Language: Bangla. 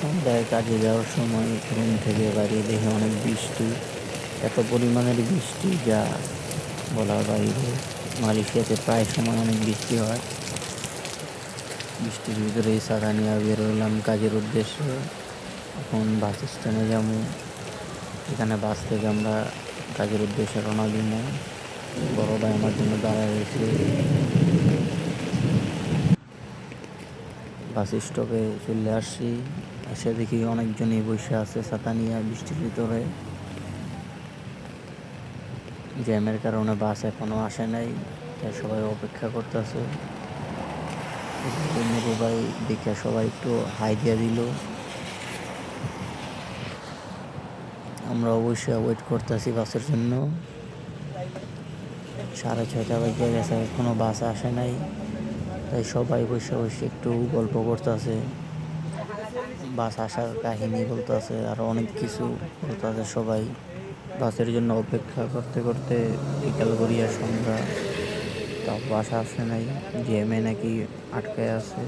সন্ধ্যায় কাজে যাওয়ার সময় রুম থেকে বাইরে দেখি অনেক বৃষ্টি, এত পরিমাণের বৃষ্টি যা বলার বাইরে। মালয়েশিয়াতে প্রায় সময় অনেক বৃষ্টি হয়। বৃষ্টির ভিতরেই ছাতা নিয়ে বের হইলাম কাজের উদ্দেশ্যে। এখন বাস স্ট্যান্ডে যাবো, এখানে বাস থেকে আমরা কাজের উদ্দেশ্যে রওনা দিব। বড় ভাই আমার জন্য দাঁড়ায় রয়েছে। বাস স্টপে চলে আসছি, এসে দেখি অনেকজনই বসে আছে ছাতা নিয়ে বৃষ্টির ভিতরে। জ্যামের কারণে বাস এখনো আসে নাই, তাই সবাই অপেক্ষা করতেছে। নুরু ভাই দেখে সবাই একটু হাই দিয়ে দিল। আমরা অবশ্যই ওয়েট করতেছি বাসের জন্য। 6:30 বাজে গেছে, এখনো বাস আসে নাই, তাই সবাই বসে বসে একটু গল্প করতেছে, বাস আসার কাহিনী বলতেছে, আর অনেক কিছু বলতেছে সবাই। বাসের জন্য অপেক্ষা করতে করতে বিকাল গড়িয়া সন্ধ্যা, তাও বাস আসে নাই, জ্যামে নাকি আটকায় আছে।